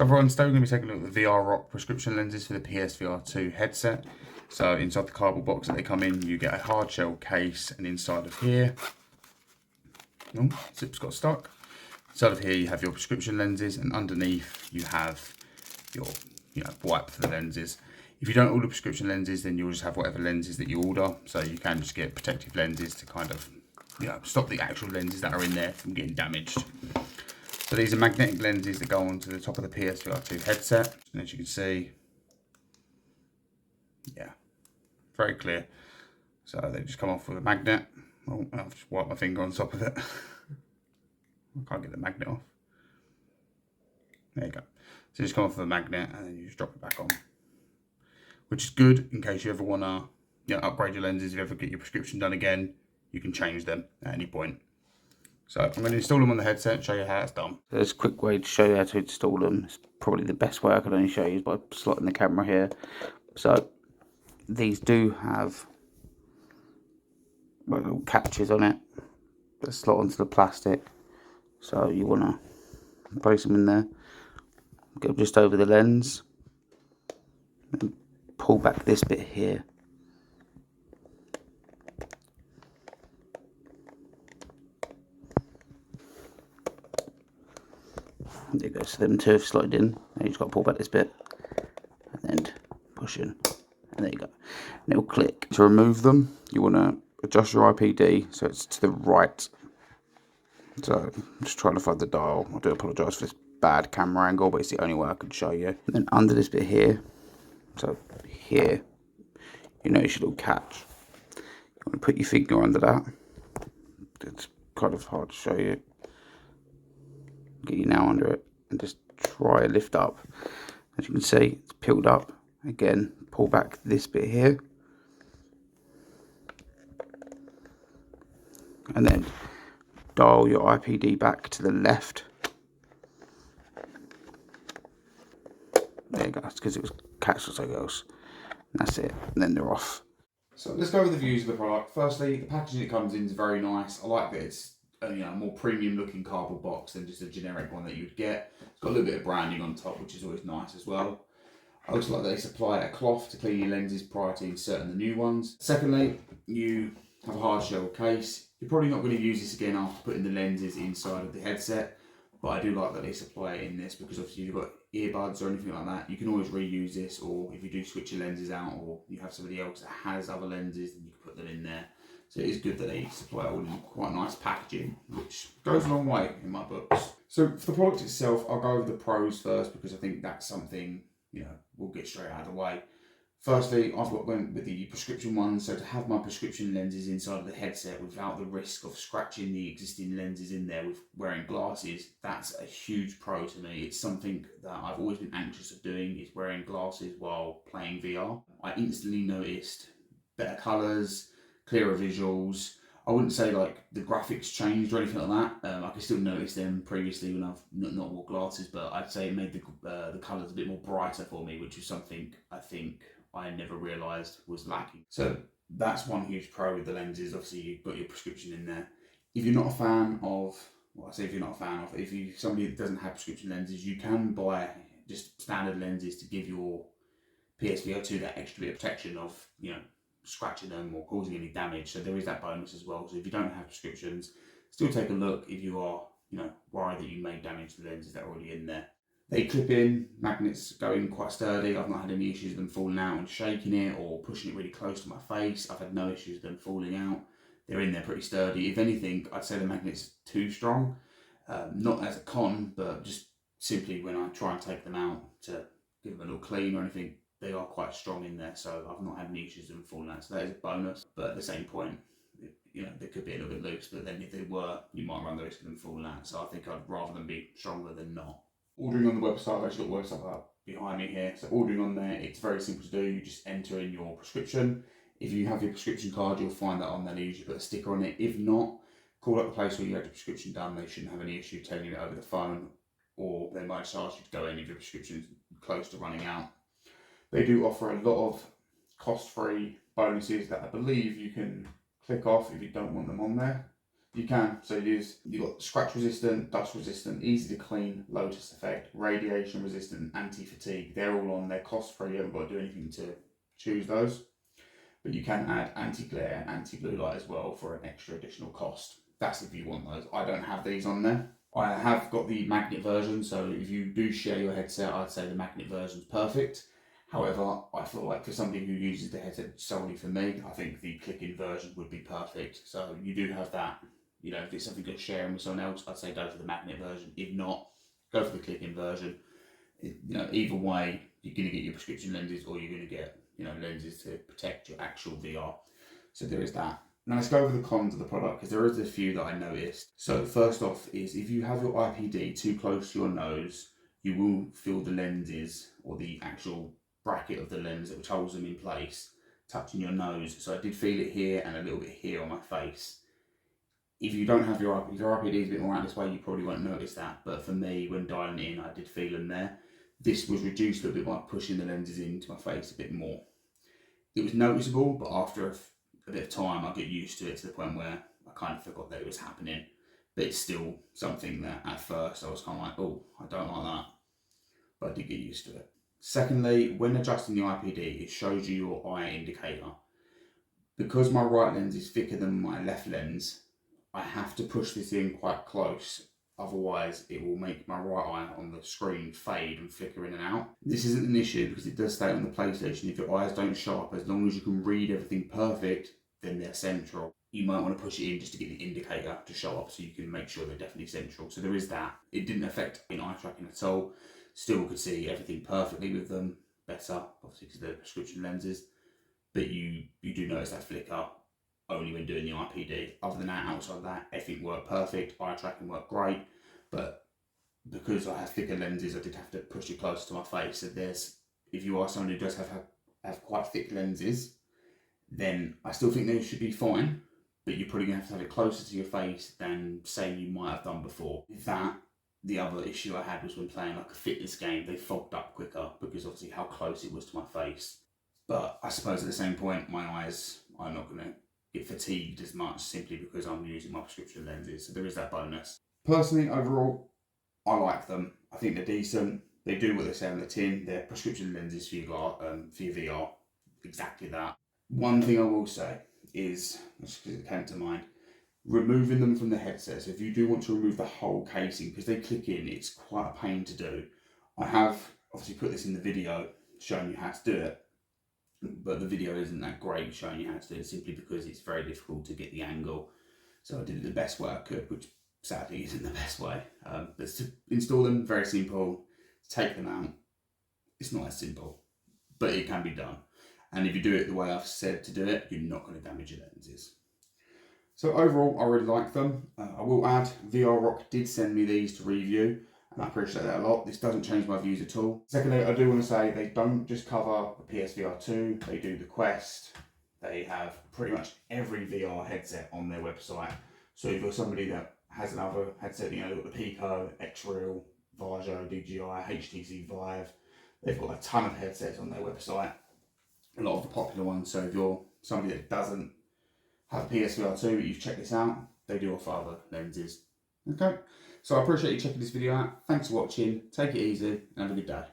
Cover on today, we're going to be taking a look at the VR Rock prescription lenses for the PSVR2 headset. So inside the cardboard box that they come in, you get a hard shell case, and inside of here, zip's got stuck. Inside of here you have your prescription lenses, and underneath you have your wipe for the lenses. If you don't order prescription lenses, then you'll just have whatever lenses that you order. So you can just get protective lenses to kind of stop the actual lenses that are in there from getting damaged. So these are magnetic lenses that go onto the top of the PSVR2 headset, and as you can see, very clear. So they just come off with a magnet. Oh, I've just wiped my finger on top of it. I can't get the magnet off. There you go. So just come off with a magnet, and then you just drop it back on, which is good in case you ever want to upgrade your lenses. If you ever get your prescription done again, you can change them at any point. So I'm going to install them on the headset and show you how it's done. There's a quick way to show you how to install them. It's probably the best way I can only show you is by slotting the camera here. So these do have little catches on it that slot onto the plastic. So you want to place them in there, go just over the lens, and pull back this bit here. There you go, so them two have slotted in. Now you just got to pull back this bit and then push in, and there you go. And it'll click. To remove them, you want to adjust your IPD so it's to the right. So I'm just trying to find the dial. I do apologise for this bad camera angle, but it's the only way I can show you. And then under this bit here, so here, you notice your little catch. You want to put your finger under that. It's kind of hard to show you. Get your nail under it and just try to lift up. As you can see, it's peeled up. Again, pull back this bit here, and then dial your IPD back to the left. There you go, that's because it was catched or something else. And that's it, and then they're off. So let's go over the views of the product. Firstly, the packaging it comes in is very nice. I like that it's a more premium looking cardboard box than just a generic one that you'd get. It's got a little bit of branding on top, which is always nice as well. I also like that they supply a cloth to clean your lenses prior to inserting the new ones. Secondly, you have a hard shell case. You're probably not going to use this again after putting the lenses inside of the headset, but I do like that they supply it in this, because obviously if you've got earbuds or anything like that, you can always reuse this, or if you do switch your lenses out or you have somebody else that has other lenses, then you can put them in there. So it is good that they supply all in quite nice packaging, which goes a long way in my books. So for the product itself, I'll go over the pros first, because I think that's something, we'll get straight out of the way. Firstly, went with the prescription one, so to have my prescription lenses inside of the headset without the risk of scratching the existing lenses in there with wearing glasses, that's a huge pro to me. It's something that I've always been anxious of doing, is wearing glasses while playing VR. I instantly noticed better colours, clearer visuals. I wouldn't say like the graphics changed or anything like that. I could still notice them previously when I've not wore glasses, but I'd say it made the colours a bit more brighter for me, which is something I think I never realised was lacking. So that's one huge pro with the lenses. Obviously you've got your prescription in there. If you're not a fan of, if you're somebody that doesn't have prescription lenses, you can buy just standard lenses to give your PSVR2 that extra bit of protection of, scratching them or causing any damage. So there is that bonus as well. So if you don't have prescriptions, still take a look if you are, worried that you may damage the lenses that are already in there. They clip in, magnets go in quite sturdy. I've not had any issues with them falling out and shaking it or pushing it really close to my face. I've had no issues with them falling out. They're in there pretty sturdy. If anything, I'd say the magnet's too strong. Not as a con, but just simply when I try and take them out to give them a little clean or anything, they are quite strong in there, so I've not had any issues with them falling out. So that is a bonus. But at the same point, they could be a little bit loose, but then if they were, you might run the risk of them falling out. So I think I'd rather them be stronger than not. Ordering on the website, I've actually got the website up behind me here. So ordering on there, it's very simple to do. You just enter in your prescription. If you have your prescription card, you'll find that on there. They usually put a sticker on it. If not, call up the place where you had your prescription done. They shouldn't have any issue telling you it over the phone, or they might just ask you to go in if your prescription's close to running out. They do offer a lot of cost-free bonuses that I believe you can click off if you don't want them on there. You can. So you've got scratch resistant, dust resistant, easy to clean, low dust effect, radiation resistant, anti-fatigue. They're all on. They're cost free. You haven't got to do anything to choose those. But you can add anti-glare and anti-blue light as well for an extra additional cost. That's if you want those. I don't have these on there. I have got the magnet version, so if you do share your headset, I'd say the magnet version's perfect. However, I feel like for somebody who uses the headset solely for me, I think the click-in version would be perfect. So you do have that. You know, if it's something you're sharing with someone else, I'd say go for the magnet version. If not, go for the click-in version. Either way, you're going to get your prescription lenses, or you're going to get, lenses to protect your actual VR. So there is that. Now let's go over the cons of the product, because there is a few that I noticed. So first off is if you have your IPD too close to your nose, you will feel the lenses, or the actual bracket of the lens which holds them in place, touching your nose. So I did feel it here and a little bit here on my face. If you don't have your IPD is a bit more out this way, you probably won't notice that. But for me, when dialing it in, I did feel them there. This was reduced a little bit by pushing the lenses into my face a bit more. It was noticeable, but after a bit of time, I get used to it to the point where I kind of forgot that it was happening. But it's still something that at first I was kind of like, oh, I don't like that. But I did get used to it. Secondly, when adjusting the IPD, it shows you your eye indicator. Because my right lens is thicker than my left lens, I have to push this in quite close, otherwise it will make my right eye on the screen fade and flicker in and out. This isn't an issue because it does stay on the PlayStation. If your eyes don't show up, as long as you can read everything perfect, then they're central. You might want to push it in just to get the indicator to show up so you can make sure they're definitely central. So there is that. It didn't affect in eye tracking at all. Still could see everything perfectly with them, better, obviously because they're prescription lenses. But you do notice that flicker only when doing the IPD. Other than that, outside that, everything worked perfect. Eye tracking worked great, but because I have thicker lenses, I did have to push it closer to my face. So if you are someone who does have quite thick lenses, then I still think they should be fine, but you're probably gonna have to have it closer to your face than say you might have done before. With that, the other issue I had was when playing like a fitness game, they fogged up quicker because obviously how close it was to my face. But I suppose at the same point, my eyes are not going to get fatigued as much simply because I'm using my prescription lenses. So there is that bonus. Personally, overall, I like them. I think they're decent. They do what they say on the tin. They're prescription lenses for your VR. Exactly that. One thing I will say is, just because it came to mind, removing them from the headset. So if you do want to remove the whole casing, because they click in, it's quite a pain to do. I have obviously put this in the video showing you how to do it. But the video isn't that great showing you how to do it simply because it's very difficult to get the angle. So I did it the best way I could, which sadly isn't the best way. But to install them, very simple. To take them out, it's not as simple, but it can be done. And if you do it the way I've said to do it, you're not going to damage your lenses. So overall, I really like them. I will add, VR Rock did send me these to review. And I appreciate that a lot. This doesn't change my views at all. Secondly, I do want to say they don't just cover the PSVR2, they do the Quest. They have pretty much every VR headset on their website. So if you're somebody that has another headset, they've got the Pico, X-Real, Varjo, DJI, HTC Vive. They've got a ton of headsets on their website. A lot of the popular ones. So if you're somebody that doesn't have a PSVR2, but you've checked this out, they do offer other lenses. Okay. So I appreciate you checking this video out. Thanks for watching. Take it easy and have a good day.